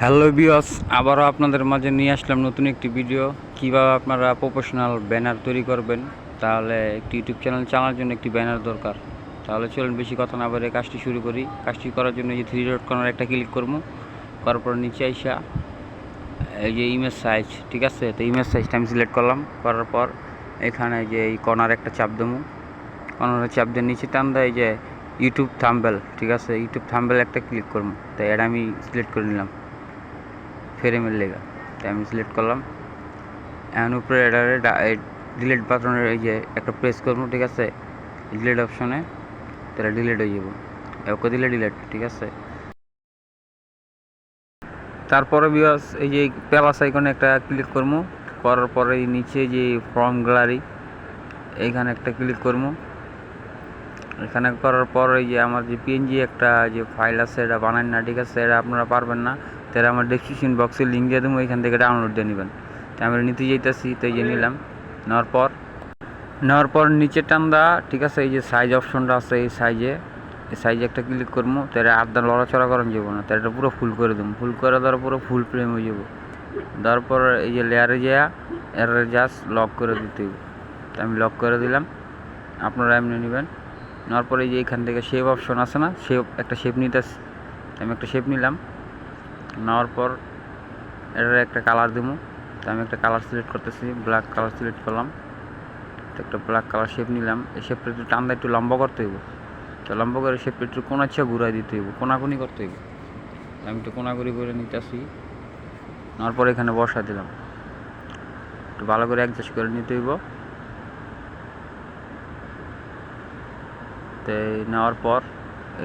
Hello viewers, আবারও আপনাদের মাঝে নিয়ে আসলাম নতুন একটি ভিডিও। কিভাবে আপনারা প্রফেশনাল ব্যানার তৈরি করবেন। তাহলে একটি ইউটিউব চ্যানেল চালানোর জন্য একটি ব্যানার দরকার। তাহলে চলুন বেশি কথা না বলে কাজটি শুরু করি। কাজটি করার জন্য যে থ্রি ডট কর্নার একটা ক্লিক করবো, করার পর নিচে আইসা এই যে ইমেজ সাইজ, ঠিক আছে, তো ইমেজ সাইজটা আমি সিলেক্ট করলাম। করার পর এখানে যে এই কর্নার একটা চাপ দেবো, কর্নারের চাপ দিয়ে নিচে টান দেয় এই যে ইউটিউব থাম্বনেল, ঠিক আছে, ইউটিউব থাম্বনেল একটা ক্লিক করবো। তাই এটা আমি সিলেক্ট করে নিলাম ফ্রেমের লেগা, তাই আমি সিলেক্ট করলাম। এখন উপরে এটারে ডিলিট বাটনের এই যে একটা প্রেস করবো, ঠিক আছে, ডিলিট অপশনে, তাহলে ডিলিট হয়ে যাবো। ওকে দিলে ডিলিট, ঠিক আছে। তারপরে ভিউয়ার্স এই যে প্লাস আইকনে একটা ক্লিক করবো, করার পরে নিচে যে ফর্ম গ্যালারি এইখানে একটা ক্লিক করবো। এখানে করার পর এই যে আমার যে পিএনজি একটা যে ফাইল আছে এটা বানান না, ঠিক আছে, এটা আপনারা পারবেন না, তাহলে আমার ডেসক্রিপশন বক্সে লিঙ্ক দিয়ে দেবো, এখান থেকে ডাউনলোড দিয়ে নেবেন। তাই আমরা নিতে যেতেছি, তো এই যে নিলাম। নেওয়ার পর নিচে টান দেওয়া, ঠিক আছে, এই যে সাইজ অপশনটা আছে এই সাইজে একটা ক্লিক করবো। তাহলে আধা লড়াচড়া করানো যাবো না, তাহলে এটা পুরো ফুল করে দেবো। ফুল করে দেওয়ার পুরো ফুল ফ্রেম হয়ে যাবো। দেওয়ার পর এই যে লেয়ারে যাওয়া এর জাস্ট লক করে দিতে হবে। আমি লক করে দিলাম, আপনারা এমনি নেবেন। নেওয়ার পরে এই যে এখান থেকে শেপ অপশন আছে না, একটা শেপ নিতে, আমি একটা শেপ নিলাম। নেওয়ার পর এটার একটা কালার দেবো, তো আমি একটা কালার সিলেক্ট করতেছি, ব্ল্যাক কালার সিলেক্ট করলাম। তো একটা ব্ল্যাক কালার শেপ নিলাম। এই শেপটা একটু টান্দা একটু লম্বা করতে হইব, তো লম্বা করে শেপটা একটু কোনাচ্ছা ঘুরাই দিতে হইব, কোনাকুনি করতে হইব। আমি একটু কোনাকুনি করে নিতেছি। নেওয়ার পর এখানে বসা দিলাম, একটু ভালো করে অ্যাডজাস্ট করে নিতে হইব। তো নেওয়ার পর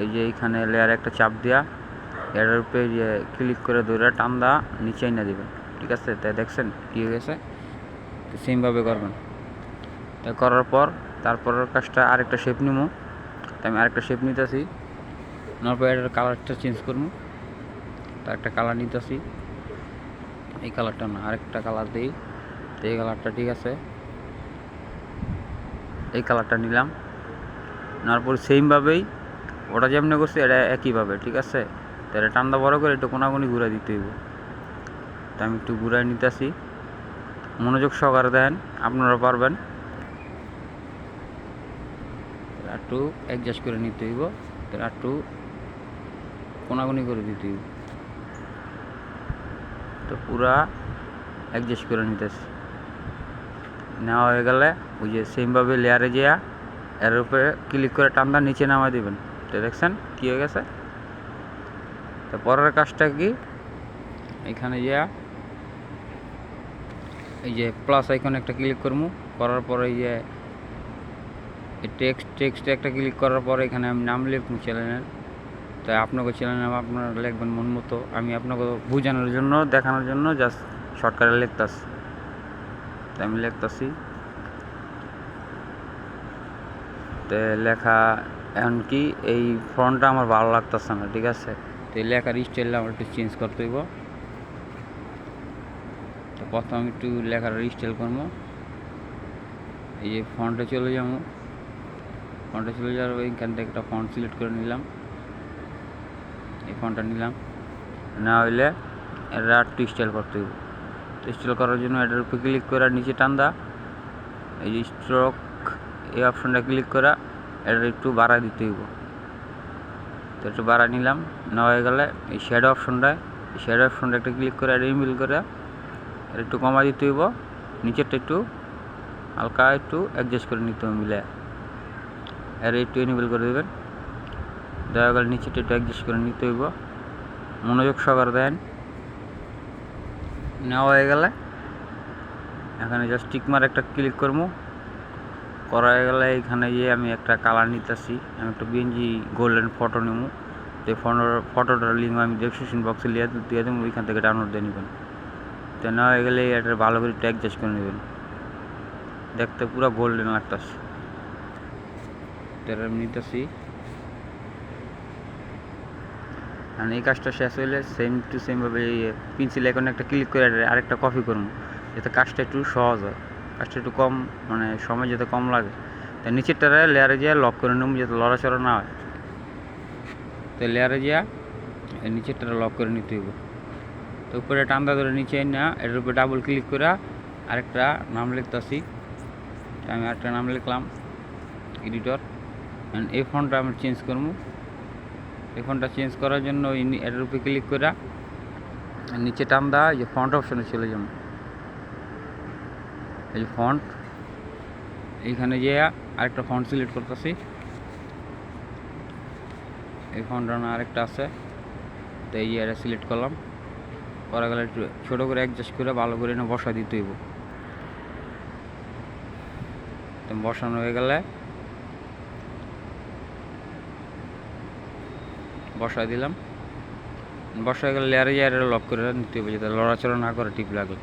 এই যে এইখানে লেয়ার একটা চাপ দেওয়া, এর উপরে যে ক্লিক করে ধরে টান দেওয়া নিচে এনে দেবেন, ঠিক আছে। তাই দেখছেন কী হয়ে গেছে, তো সেমভাবে করবেন। তাই করার পর তারপরের কাজটা আরেকটা শেপ নিবো, তাই আমি আরেকটা শেপ নিতেছি। নেওয়ার পর এটার কালারটা চেঞ্জ করবো, তার একটা কালার নিতেছি। এই কালারটা না, আরেকটা কালার দিই, তো এই কালারটা, ঠিক আছে, এই কালারটা নিলাম। নেওয়ার পর সেমভাবেই ওটা যেমনি করছি এটা একইভাবে, ঠিক আছে। তাহলে টান্দা বড় করে একটু কোনাকুনি ঘুরে দিতে হইব। তো আমি একটু ঘুরাই নিতেছি, মনোযোগ সহকারে দেন, আপনারা পারবেন। একটু অ্যাডজাস্ট করে নিতে হইব, তাহলে একটু কোনাকুনি করে দিতে হইব। তো পুরা অ্যাডজাস্ট করে নিতেছি। নেওয়া হয়ে গেলে ওই যে সেমভাবে লেয়ারে যেয়া এর উপরে ক্লিক করে টান্দা নিচে নামাই দেবেন। তো দেখছেন কী হয়ে গেছে। তো পরের কাজটা কি, এখানে যা এই যে প্লাস আইকনে একটা ক্লিক করবো, করার পরে এই যে টেক্সটে একটা ক্লিক করার পরে এখানে আমি নাম লিখবো চ্যানেলের। তাই আপনাকে চ্যানেল নাম আপনারা লিখবেন মন মতো, আমি আপনাকে বোঝানোর জন্য দেখানোর জন্য জাস্ট শর্টকাটে লিখতেছি। তাই আমি লিখতেছি, তো লেখা এখন কি এই ফন্টটা আমার ভালো লাগতেছে না, ঠিক আছে। তো এই লেখার স্টাইলটা আমার একটু চেঞ্জ করতে হইব। তো প্রথম আমি একটু লেখার স্টাইল করবো, এই যে ফন্টে চলে যাবো। ফন্টে চলে যাওয়ার এইখান থেকে একটা ফন্ট সিলেক্ট করে নিলাম, এই ফন্টটা নিলাম। না হইলে এটা একটু স্টাইল করতে হইব। তো স্টাইল করার জন্য এটার উপরে ক্লিক করে নিচে টান দা, এই যে স্ট্রোক এই অপশনটা ক্লিক করা, এটা একটু বাড়া দিতে হইব। তো একটু বাড়া নিলাম। না হয়ে গেলে এই শ্যাডো অপশনটা একটা ক্লিক করে এটা ইমেল করে এটা একটু কমা দিতে হইব। নিচেরটা একটু হালকা একটু অ্যাডজাস্ট করে নিতে হবে, মিলে এর একটু এনেবল করে দেবেন। দেওয়া গেলে নিচেরটা একটু অ্যাডজাস্ট করে নিতে হইব, মনোযোগ সহকারে দেন। নেওয়া হয়ে গেলে এখানে জাস্ট টিকমার একটা ক্লিক করবো, করা হয়ে গেলে এখানে গিয়ে আমি একটা কালার নিতেছি, আমি একটা বিএনজি গোল্ডেন ফটো নেব। তো ফটোটার লিঙ্ক আমি ডেসক্রিপশন বক্সে দিয়ে দেবো, ওইখান থেকে ডাউনলোড দিয়ে নেবেন। তো নেওয়া হয়ে গেলে এটা ভালো করে একটু অ্যাডজাস্ট করে নেবেন, দেখতে পুরো গোল্ডেন লাগতেছে। এটা আমি নিতেছি। আর এই কাজটা শেষ হইলে সেম টু সেমভাবে পেন্সিল আইকনে একটা ক্লিক করে আরেকটা কপি করবো, যাতে কাজটা একটু সহজ হয়, কাজটা একটু কম মানে সময় যাতে কম লাগে। তাই নিচেরটারে লেয়ারে যেয়ে লক করে নেব, যাতে লড়াচড়া না হয়। তো লেয়ারে যেয়ে নিচেরটারে লক করে নিতে হইব। তো উপরে টান্দা ধরে নিচে না এটার উপরে ডাবল ক্লিক করে আরেকটা নাম লিখতেছি। আমি আরেকটা নাম লিখলাম এডিটর। এই ফন্টটা আমি চেঞ্জ করবো। এই ফন্টটা চেঞ্জ করার জন্য এটার উপরে ক্লিক করে নিচে টান্দা এই যে ফন্ট অপশনে চলে যাবো। এই যে ফন্ট, এইখানে যে আরেকটা ফন্ট সিলেক্ট করতেছি। এই ফন্টটা না আরেকটা আছে, তো এই যে এটা সিলেক্ট করলাম। করা গেলে একটু ছোটো করে অ্যাডজাস্ট করে ভালো করে না বসা দিতে হইব। তো বসানো হয়ে গেলে বসাই দিলাম। বসায় গেলে লেয়ারে যে লক করে নিতে হবে, যাতে লড়াচড়া না করে টিপ লাগলে,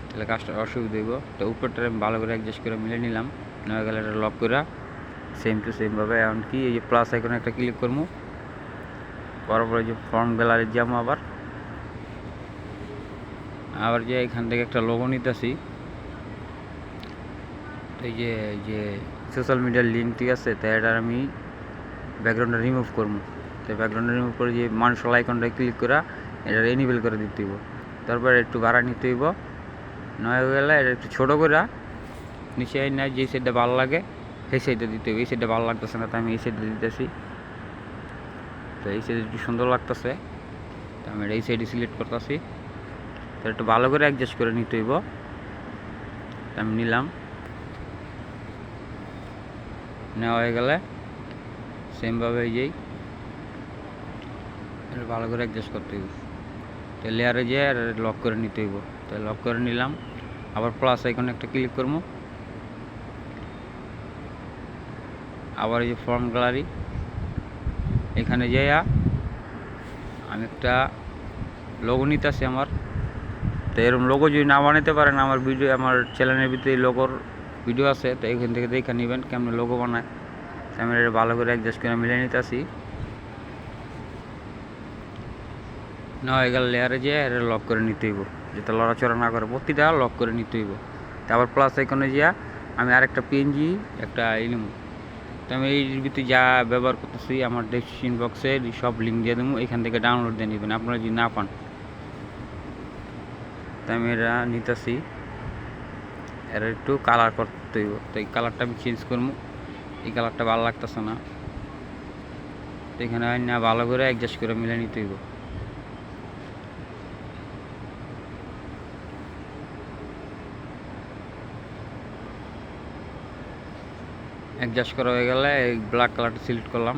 তাহলে কাজটা অসুবিধা হইব। তো উপরটা আমি ভালো করে অ্যাডজাস্ট করে মিলে নিলাম। নেওয়া গেলে এটা লক করে সেম টু সেমভাবে এমনকি এই যে প্লাস আইকনে একটা ক্লিক করবো। করার পরে যে ফর্ম গ্যালারি যাবো, আবার যে এখান থেকে একটা লোগো নিতেছি। এই যে সোশ্যাল মিডিয়ার লিঙ্ক, ঠিক আছে, তাই এটা আমি ব্যাকগ্রাউন্ডটা রিমুভ করবো। তো ব্যাকগ্রাউন্ডটা রিমুভ করে যে মানুষের আইকনটা ক্লিক করে এটা এনেবল করে দিতে হইব। তারপর একটু বাড়া নিতে হইব। নয় হয়ে গেলে এটা একটু ছোটো করে নিচে না যে সাইডটা ভালো লাগে সেই সাইডটা দিতে হবে। এই সাইডটা ভালো লাগতেছে না, তো আমি এই সাইডটা দিতেছি। তো এই সাইডে একটু সুন্দর লাগতেছে, তো আমি এই সাইডে সিলেক্ট করতেছি। তো একটু ভালো করে অ্যাডজাস্ট করে নিতে হইব। আমি নিলাম। নেওয়া হয়ে গেলে সেমভাবে যেই এটা ভালো করে অ্যাডজাস্ট করতে হইব। তো লেয়ারে যেয়ে লক করে নিতে হইব। তো লক করে নিলাম। আবার প্লাস আইকনে একটা ক্লিক করবো। আবার এই যে ফর্ম গ্যালারি, এখানে যাইয়া আমি একটা লোগো নিতেছি আমার। তো এরকম লোগো যদি না বানাতে পারেন, আমার চ্যানেলের ভিতরে লোগোর ভিডিও আছে, তো এখান থেকে দেখে নেবেন কেমন লোগো বানায়। আমি এটা ভালো করে অ্যাডজাস্ট করে মিলে নিতেছি। না হয়ে গেলে লেয়ারে যেয়ে এটা লক করে নিতে হইব, যাতে লড়াচড়া না করে, প্রতিটা লক করে নিতে হইব। তারপর প্লাস আইকনে যাইয়া আমি আরেকটা পিএনজি একটা নিব। তো আমি এই ভিতরে যা ব্যবহার করতেছি আমার ডেসক্রিপশন বক্সে সব লিঙ্ক দিয়ে দেবো, এখান থেকে ডাউনলোড দিয়ে নেবেন আপনারা যদি না পান। তো আমি এটা নিতেছি, এর একটু কালার করতে হইব। তো এই কালারটা আমি চেঞ্জ করবো। এই কালারটা ভালো লাগতেছে না, তো এখানে না ভালো করে অ্যাডজাস্ট করে মিলে নিতে হইব। অ্যাডজাস্ট করা হয়ে গেলে এই ব্ল্যাক কালারটা সিলেক্ট করলাম,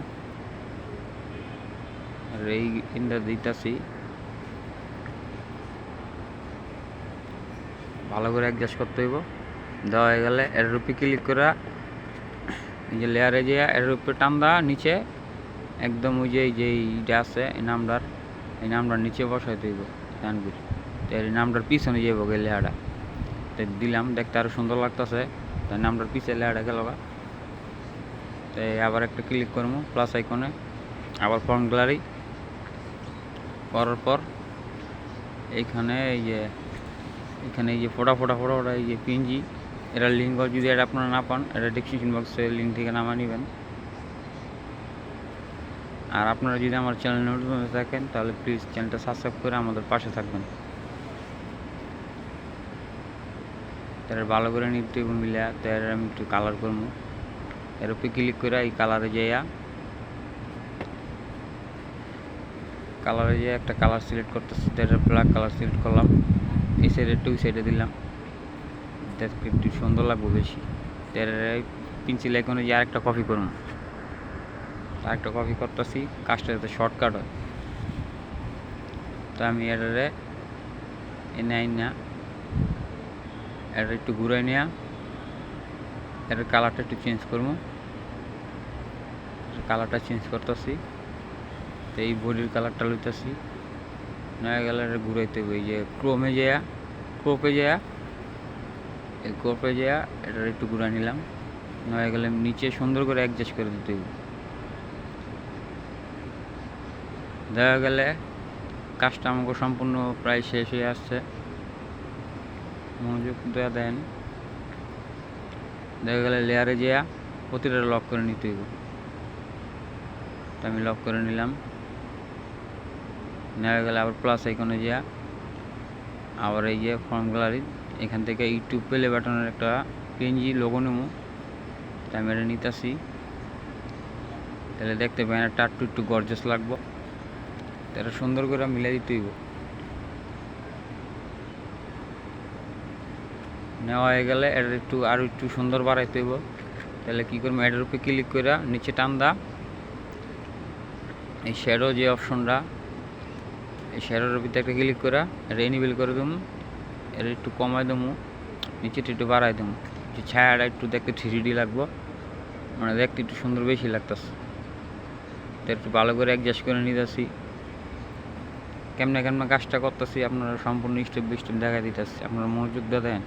আর এই ইনটা দিতেছি। ভালো করে অ্যাডজাস্ট করতে হইব। দেওয়া হয়ে গেলে এর উপরে ক্লিক করে এই যে লেয়ারে যে এর উপরে টান্দা নিচে একদম ওই যে এইটা আছে এই নামটার নিচে বসাইতে হইব তানবির। তো এই নামটার পিছনে যাবো গেলে লেহাটা, তো দিলাম, দেখতে আরও সুন্দর লাগতেছে। তাই নামটার পিছিয়ে লেহাটা গেল। তো আবার একটা ক্লিক করবো প্লাস আইকনে, আবার ফর্ম গ্যালারি করার পর এইখানে এই যে ফোটা এই যে পিএনজি, এটার লিঙ্ক যদি এটা আপনারা না পান, এটা ডেসক্রিপশন বক্সে লিঙ্ক থেকে নামা নেবেন। আর আপনারা যদি আমার চ্যানেল নতুন হয়ে থাকেন, তাহলে প্লিজ চ্যানেলটা সাবস্ক্রাইব করে আমাদের পাশে থাকবেন। তার ভালো করে নিতে মিলে তো আমি একটু কালার করবো। এর উপরে ক্লিক করে এই কালারে যেয়ে একটা কালার সিলেক্ট করতেছি। এটা ব্ল্যাক কালার সিলেক্ট করলাম। এই সাইডে একটু ওই সাইডে দিলাম, দেখতে একটু সুন্দর লাগবে বেশি। এর পেন্সিল আইকনে যে আরেকটা কপি করুন, আরেকটা কপি করতেছি, কাজটা যাতে শর্টকাট হয়। তো আমি এটারে এনে এটা একটু ঘুরাই নেওয়া, এটার কালারটা একটু চেঞ্জ করবো। কালারটা চেঞ্জ করতেছি। তো এই বডির কালারটা লইতেছি। নয়া গেলে এটা ঘুরাইতে হবে। এই যে ক্রোপে যায়া এটার একটু ঘুরাই নিলাম। নয়া গেলে নিচে সুন্দর করে অ্যাডজাস্ট করে দিতে হবে। দেখা গেলে কাজটা আমাকে সম্পূর্ণ প্রায় শেষ হয়ে আসছে। মনোযোগ দেওয়া দেন। দেখা গেলে লেয়ারে যেয়া প্রতিটা লক করে নিতে হইব। তো আমি লক করে নিলাম। নেওয়া গেলে আবার প্লাস আইকনে যেয়া আবার এই যে ফর্ম গ্যালারি এখান থেকে ইউটিউব প্লে বাটনের একটা পিএনজি লোগো নেবো, তাই আমি এটা নিতেছি। তাহলে দেখতে পাই এটা একটু গর্জাস লাগবো, এটা সুন্দর করে মিলাই দিতে হইব। নেওয়া হয়ে গেলে এটা আরও একটু সুন্দর বাড়াইতে হইব। তাহলে কী করবো, এটার উপরে ক্লিক করে নিচে টান দা এই শ্যাডো যে অপশনটা, এই শ্যাডোর ভিতরে একটা ক্লিক করে এটা এনেবল করে দেবো। এটা একটু কমাই দেবো, নিচেটা একটু বাড়াই দেবো, যে ছায়াটা একটু দেখতে 3D লাগবো, মানে দেখতে একটু সুন্দর বেশি লাগতেছে। তো একটু ভালো করে অ্যাডজাস্ট করে নিতেছি। কেমনে কেমনে কাজটা করতেছি আপনারা সম্পূর্ণ স্টেপ বাই স্টেপ দেখা দিতেছি, আপনারা মনোযোগ দিয়ে দেন।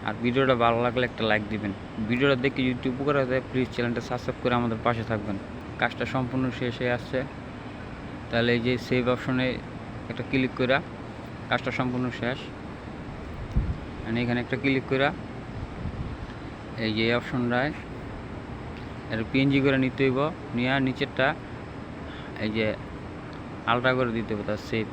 আর ভিডিওটা ভালো লাগলে একটা লাইক দিবেন। ভিডিওটা দেখে যদি উপকার হয় প্লিজ চ্যানেলটা সাবস্ক্রাইব করে আমাদের পাশে থাকবেন। কাজটা সম্পূর্ণ শেষ হয়ে আসছে, তাহলে এই যে সেভ অপশনে একটা ক্লিক করে কাজটা সম্পূর্ণ শেষ। এখানে একটা ক্লিক করে এই যে অপশনটায় এটা পিএনজি করে নিতে হইব, নিয়ে নিচেরটা এই যে আলট্রা করে দিতে হবে, তার সেভ।